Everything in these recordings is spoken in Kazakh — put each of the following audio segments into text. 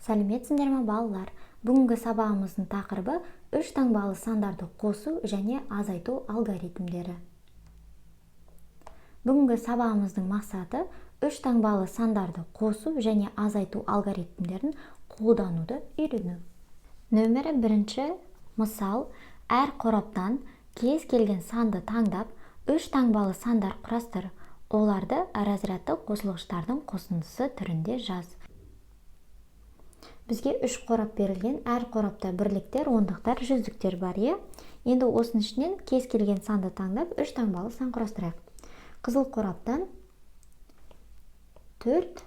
Сәлеметсіңдер ме балалар? Бүгінгі сабағымыздың тақырыбы үш таңбалы сандарды қосу және азайту алгоритмдері. Бүгінгі сабағымыздың мақсаты үш таңбалы сандарды қосу және азайту алгоритмдерін қолдануды үйрену. Нөмірі бірінші мысал: әр қораптан кез келген санды таңдап, үш таңбалы сандар құрастыр. Оларды разрядты қосылғыштардың қосындысы түрінде жаз. Бізге үш қорап берілген, әр қорапта бірліктер, ондықтар, жүздіктер бар. Енді осының ішінен кез келген санды таңдап, үш таңбалы сан құрастырайық. Қызыл қораптан 4,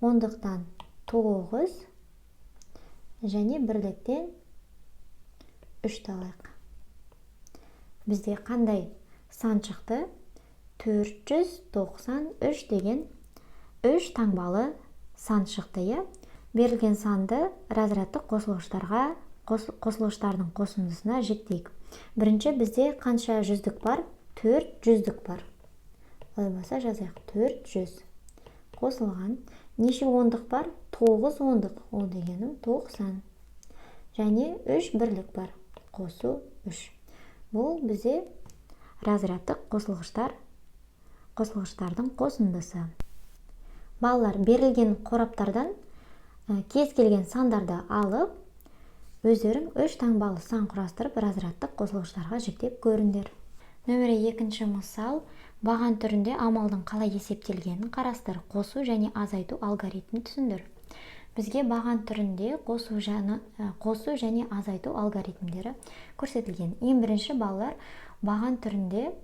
ондықтан 9 және бірліктен 3 алайық. Бізде қандай сан шықты? 493 деген үш таңбалы сан шықты. Берілген санды разрядты қосылғыштардың қосындысына жіктейік. Бірінші бізде қанша жүздік бар? 4 жүздік бар. Олай болса жазайық. 400 қосылған. Неше ондық бар? 9 ондық. Ол дегенім 90. Және 3 бірлік бар. Қосу 3. Бұл бізде разрядты қосылғыштардың қосындысы. Балалар, берілген қораптардан кез келген сандарды алып, өздерің үш таңбалы сан құрастырып, разрядты қосылғыштарға жіктеп көріңдер. Нөмірі екінші мысал: баған түрінде амалдың қалай есептелгенін қарастыр. Қосу және азайту алгоритмін түсіндір. Бізге баған түрінде қосу және азайту алгоритмдері көрсетілген. Ең бірінші балалар, баған түрінде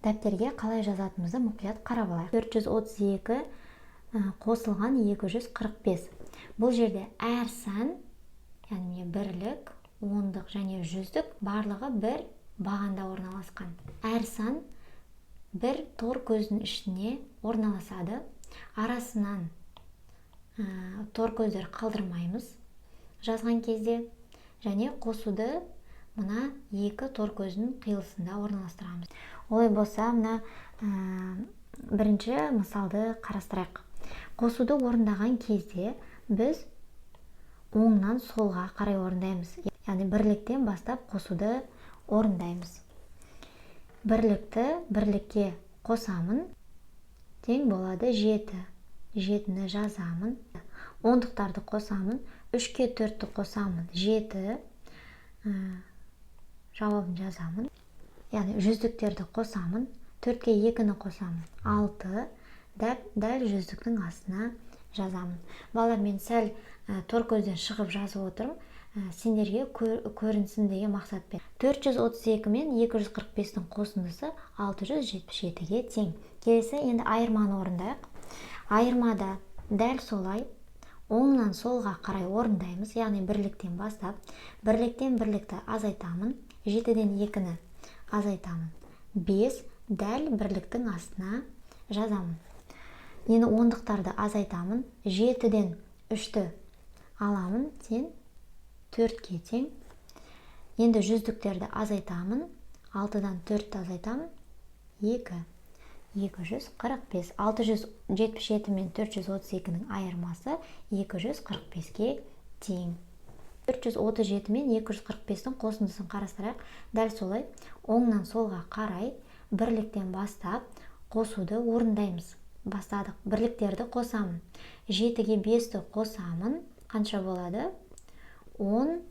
дәптерге қалай жазатынымызды мұқият қарап алайық. 432 қосылған 245. Бұл жерде әр сан, яғни бірлік, ондық және жүздік барлығы бір бағанда орналасқан. Әр сан бір тор көздің ішіне орналасады. Арасынан тор көздер қалдырмаймыз жазған кезде, және қосуды мына екі тор көздің қиылысында орналастырамыз. Олай болса, мына бірінші мысалды қарастырайық. Қосуды орындаған кезде біз оңнан солға қарай орындаймыз. Яғни бірліктен бастап қосуды орындаймыз. Бірлікке қосамын, тең болады 7. 7-ні жазамын. Ондықтарды қосамын, 3-ке 4-ті қосамын, 7. Жауабын жазамын. Яғни жүздіктерді қосамын, 4-ке 2-ні қосамын, 6. Дәл жүздіктің астына жазамын. Балалар, мен сәл тор көзден шығып жазып отырмын, сендерге көрінсін деген мақсатпен. 432 мен 245-тің қосындысы 677-ге тең. Келесі енді айырманы орындайық. Айырмада дәл солай оңнан солға қарай орындаймыз, яғни бірліктен бастап. Бірліктен бірлікті азайтамын, 7-ден 2-ні азайтамын, 5. Дәл бірліктің астына жазамын. Енді ондықтарды азайтамын, 7-ден 3-ті аламын, тең 4-ке тең. Енді жүздіктерді азайтамын, 6-дан 4-ті азайтамын, 2. 245. 677 мен 432-нің айырмасы 245-ке тең. 437 мен 245-тің қосындысын қарастырайық. Дәл солай оңнан солға қарай бірліктен бастап қосуды орындаймыз. Бастадық. Бірліктерді қосамын. 7-ге 5-ті қосамын. Қанша болады? 12.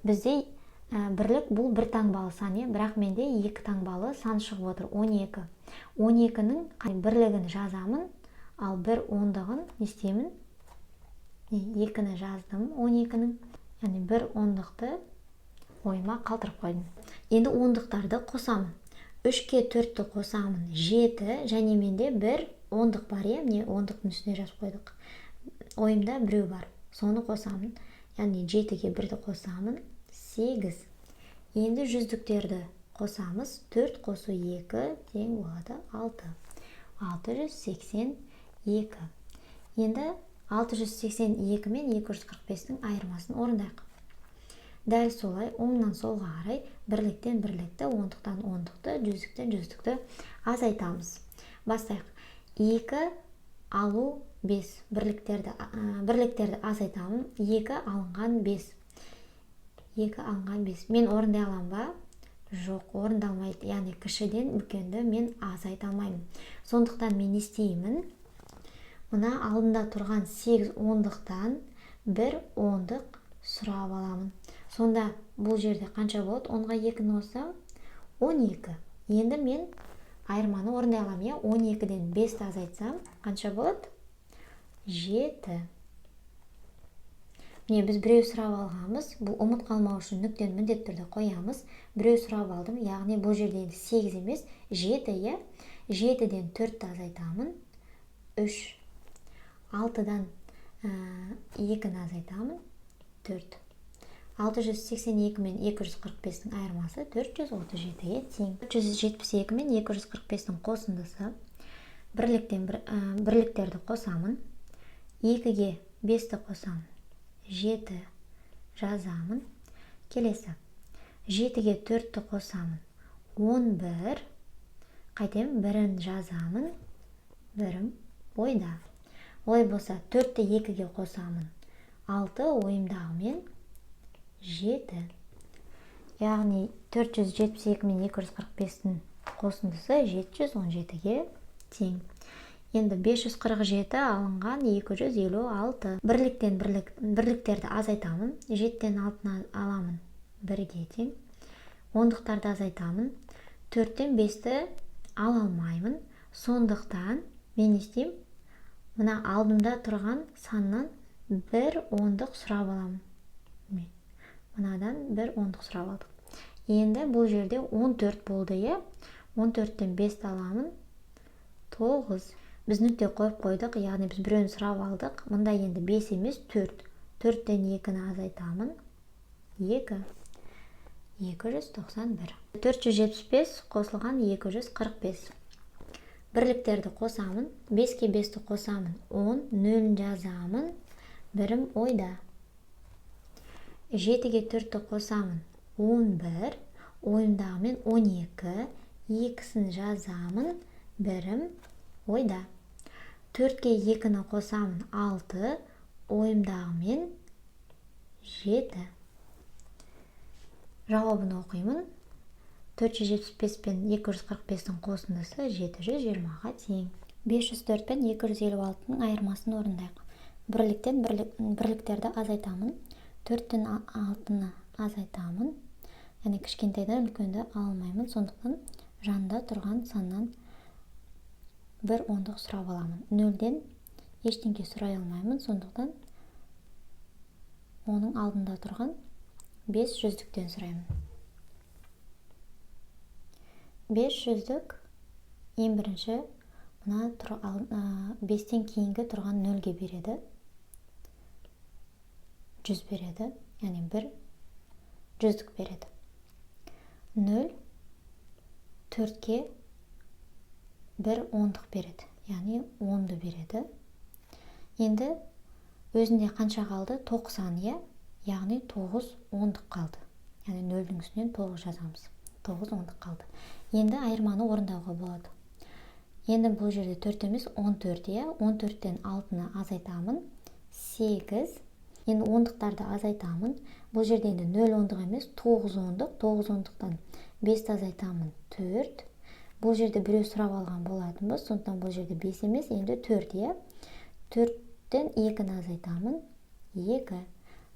Бізде бірлік бұл бір таңбалы сан, бірақ менде екі таңбалы сан шығып отыр, 12. 12-нің бірлігін жазамын, ал бір ондығын не істеймін? 2-ні жаздым 12-нің. Яғни бір ондықты ойыма қалдырып қойдым. Енді ондықтарды қосамын. 3-ке 4-ті қосамын, 7, және менде бір ондық бар, міне ондықтың үстіне жазып қойдық. Ойымда біреу бар, соны қосамын. Яғни 7-ге 1-ді қосамын, 8. Енді жүздіктерді қосамыз, 4 қосу 2 тең болады 6. 682. Енді 682 мен 245-тің айырмасын орындайық. Дәл солай оңнан солға қарай бірліктен бірлікті, ондықтан ондықты, жүздіктен жүздікті азайтамыз. Бастайық. 2 алу 5, бірліктерді азайтамын, 2 алынған 5. 2 алынған 5. Мен орындай алам ба? Жоқ, орындалмайды. Яғни кішіден үлкенді мен азайта алмаймын. Сондықтан мен не істеймін? Мына алдында тұрған 8 ондықтан 1 ондық сұрап аламын. Сонда бұл жерде қанша болады? 10-ға 2-ні қоссам 12. Енді мен айырманы орындай аламын, иә? 12-ден 5-ті азайтсам қанша болады? 7. Міне біз біреу сұрап алғанбыз. Бұл ұмыт қалмау үшін нүктені міндетті түрде қоямыз. Біреу сұрап алдым, яғни бұл жерде енді 8 емес, 7, иә? 7-ден 4-ті азайтамын. 3. 6-дан 2-ні азайтамын. 4. 682 мен 245-дің айырмасы 437-ге тең. 472 мен 245-дің қосындысы. Бірліктерді қосамын. 2-ге 5-ті қосамын. 7 жазамын. Келесі. 7-ге 4-ті қосамын. 11. Қайтем, 1-ін жазамын. 1-ім ойда. Олай болса 4-ті 2-ге қосамын. 6 ойымдағы мен 7. Яғни 472 мен 245-дің қосындысы 717-ге тең. Енді 547 алынған 256. Бірліктерді азайтамын. 7-тен 6-ны аламын. 1-ге тең. Ондықтарды азайтамын. 4-тен 5-ті ала алмаймын. Сондықтан мен істеймін? Мына алдымда тұрған саннан 1 ондық сұрап аламын. Мынадан 1 ондық сұрап алдық. Енді бұл жерде 14 болды, е? 14-тен 5-ті аламын. 9. Біз нүкте қойып қойдық, яғни біз біреуін сұрап алдық. Мұнда енді 5 емес, 4. 4-тен 2-ні азайтамын. 2. 291. 475 қосылған 245. Бірліктерді қосамын. 5-ке 5-ті қосамын. 10. 0-ін жазамын. 1-ім ойда. 7-ге 4-ті қосамын. 11. Ойымдағы мен 12. 2-сін жазамын. 1-ім ойда. 4-ке 2-ні қосамын. 6. Ойымдағы мен 7. Жауабын оқимын. 475 пен 245-дің қосындысы 720-ға тең. 504 пен 256-ның айырмасын орындайық. Бірліктерді азайтамын. 4-тен 6-ны азайтамын. Яғни кішкентайдан үлкенді ала алмаймын. Сондықтан жанында тұрған саннан 1 ондық сұрап аламын. 0-ден ештеңке сұрай алмаймын. Сондықтан оның алдында тұрған 5 жүздіктен сұраймын. 5 жүздік ең бірінші мына 5-тен кейінгі тұрған 0-ге береді. 100 береді. Яғни 1 жүздік береді. 0 4-ке 1 ондық береді. Яғни 10-ды береді. Енді өзінде қанша қалды? 90, е? Яғни 9 ондық қалды. Яғни 0-дің үстінен 9 жазамыз. 9 ондық қалды. Енді айырманы орындауға болады. Енді бұл жерде 4 емес 14, е? 14-тен 6-ны азайтамын. 8. Енді ондықтарды азайтамын. Бұл жерде енді 0 ондық емес 9 ондық. 9 ондықтан 5-ті азайтамын. 4. Бұл жерде біреу сұрап алған болатынбыз. Сондықтан бұл жерде 5 емес, енді 4, е? 4-тен 2-ні азайтамын. 2.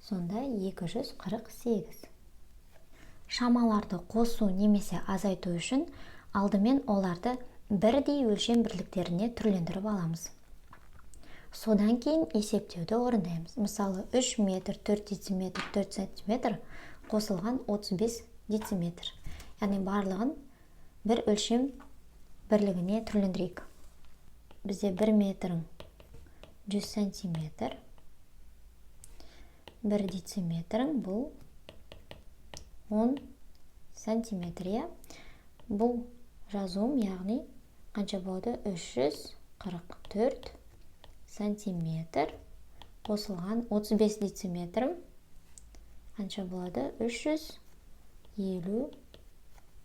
Сонда 248. Шамаларды қосу немесе азайту үшін алдымен оларды бірдей өлшем бірліктеріне түрлендіріп аламыз. Содан кейін есептеуді орындаймыз. Мысалы 3 метр, 4 дециметр, 4 сантиметр қосылған 35 дециметр. Яғни барлығын бір өлшем бірлігіне түрлендірейік. Бізде 1 метрің 100 сантиметр, 1 дециметрің бұл 10 сантиметр. Бұл жазуым, яғни қанша болады? 344 сантиметр қосылған 35 дециметрім қанша болады? 350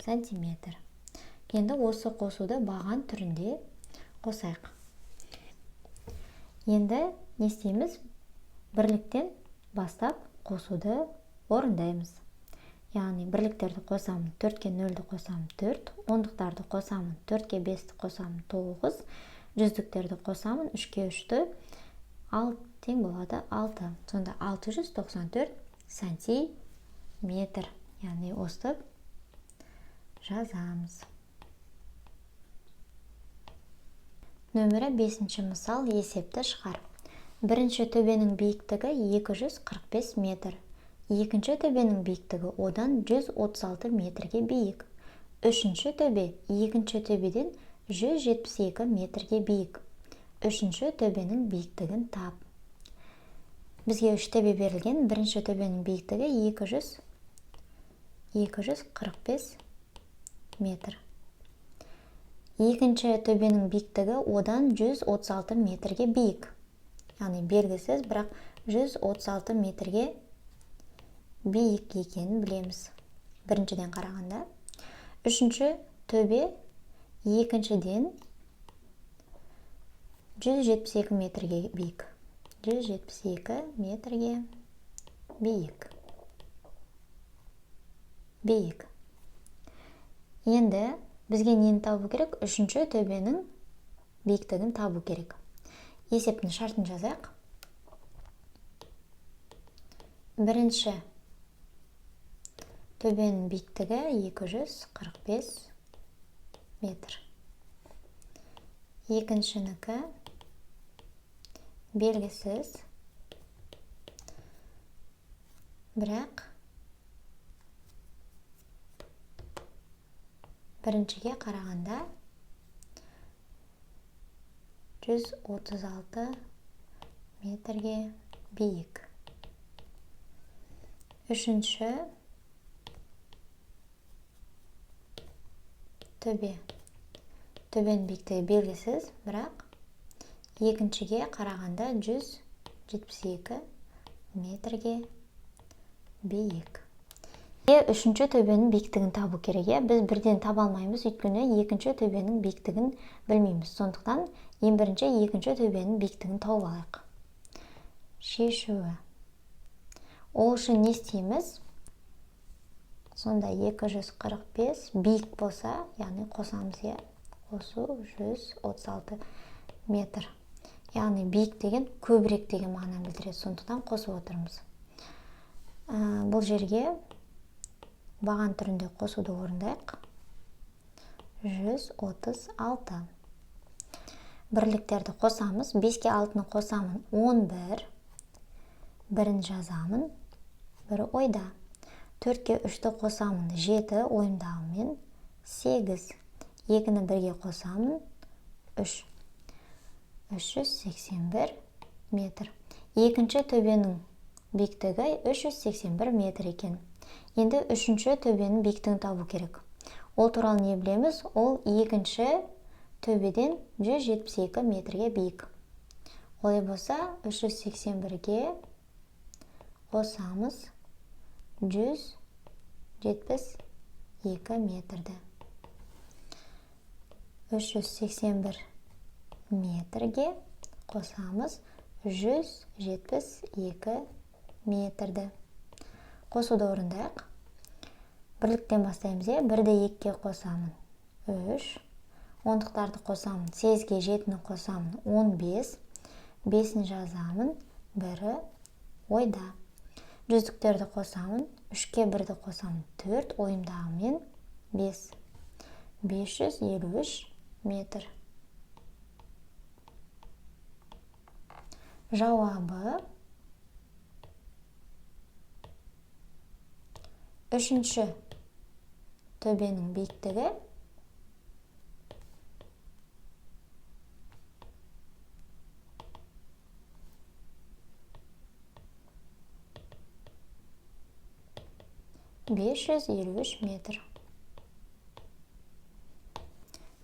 сантиметр. Енді осы қосуды баған түрінде қосайық. Енді не істейміз? Бірліктен бастап қосуды орындаймыз. Яғни бірліктерді қосамын, 4-ке 0-ді қосамын 4, ондықтарды қосамын, 4-ке 5-ті қосамын 9, жүздіктерді қосамын, 3-ке 3-ті 6 тең болады 6. Сонда 694 сантиметр. Яғни осып жазамыз. Нөмірі 5-ші мысал, есепті шығар. Бірінші төбенің биіктігі 245 метр. Екінші төбенің биіктігі одан 136 метрге биік. Үшінші төбе екінші төбеден 172 метрге биік. Үшінші төбенің биіктігін тап. Бізге үш төбе берілген. Бірінші төбенің биіктігі 245 метр. Екінші төбенің биіктігі одан 136 метрге биік. Яғни белгісіз, бірақ 136 метрге биік екенін білеміз. Біріншіден қарағанда. Үшінші төбе екіншіден 172 метрге биік. 172 метрге биік. Енді бізге нені табу керек? Үшінші төбенің биіктігін табу керек. Есептің шартын жазайық. Бірінші төбенің биіктігі 245 метр. Екіншінікі белгісіз, бірақ біріншіге қарағанда 136 метрге биік. Үшінші төбенің биіктігі белгісіз, бірақ екіншіге қарағанда 172 метрге биік. Үшінші төбенің биіктігін табу керек. Біз бірден таба алмаймыз, өйткені екінші төбенің биіктігін білмейміз. Сондықтан ең бірінші екінші төбенің биіктігін тауып алайық. Шешуі. Ол үшін не істейміз? Сонда 245 биік болса, яғни қосамыз, қосу 136 метр. Яғни биік деген көбірек деген мағына білдіреді. Сондықтан қосып отырмыз. Бұл жерге баған түрінде қосуды орындайық. 136. Бірліктерді қосамыз. 5-ке 6-ны қосамын. 11. Бірін жазамын. Бірі ойда. 4-ке 3-ті қосамын. 7 ойымдағымен 8. 2-ні 1-ге қосамын. 3. 381 метр. Екінші төбенің биіктігі 381 метр екен. Енді үшінші төбенің биіктігін табу керек. Ол туралы не білеміз? Ол екінші төбеден 172 метрге биік. Олай болса, 381-ге қосамыз 172 метрді. 381 метрге қосамыз 172 метрді. Қосуды орындайық. Бірліктен бастаймыз. 1-ді 2-ке қосамын. 3. Ондықтарды қосамын. 8-ге 7-ні қосамын. 15. 5-ні жазамын. 1-і ойда. Жүздіктерді қосамын. 3-ке 1-ді қосамын. 4. Ойымдағымен 5. 553 метр. Жауабы үшінші төбенің биіктігі 553 метр.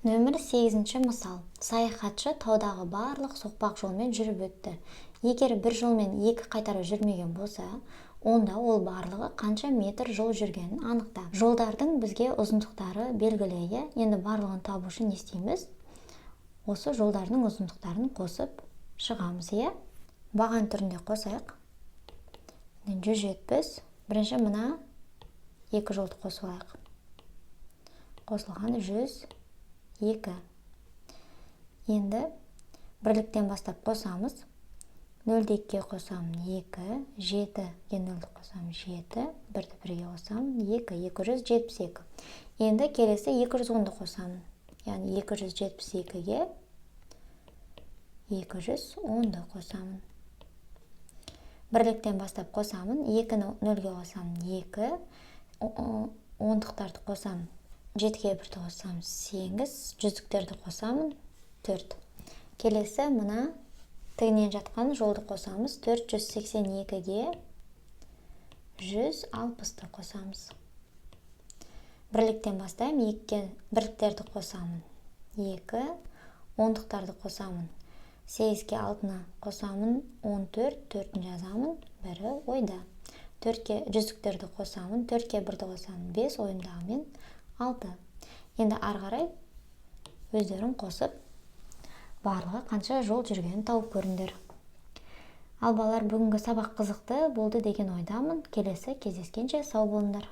Нөмір 8-ші мысал. Саяхатшы таудағы барлық соқпақ жолмен жүріп өтті. Егер бір жолмен екі қайтара жүрмеген болса, онда ол барлығы қанша метр жол жүргенін анықта. Жолдардың бізге ұзындықтары белгілі. Енді барлығын табу үшін не істейміз? Осы жолдардың ұзындықтарын қосып шығамыз, иә. Баған түрінде қосайық. 170. Бірінші мына екі жолды қосып алайық. Қосылған 102. Енді бірліктен бастап қосамыз. 0-ді 2-ге қосамын 2, 7-ге 0-ді қосамын 7, 1-ді 1-ге қосамын 2, 272. Енді келесі 210-ды қосамын. Яғни 272-ге 210-ды қосамын. Бірліктен бастап қосамын. 2-ні 0-ге қосамын 2, 10-дықтарды қосамын. 7-ге 1-ді қосамын 8, жүздіктерді қосамын 4. Келесі мына тігінен жатқан жолды қосамыз. 482-ге 160-ды қосамыз. Бірліктен бастайым. 2-ге бірліктерді қосамын 2, 10-дықтарды қосамын. 8-ге 6-ны қосамын 14, 4-ін жазамын. 1-і ойда. 4-ге жүздіктерді қосамын. 4-ге 1-ді қосамын 5, ойымдағымен 6. Енді ары қарай өздерің қосып, барлығы қанша жол жүргенін тауып көріңдер. Ал балалар, бүгінгі сабақ қызықты болды деген ойдамын. Келесі кездескенше сау болыңдар.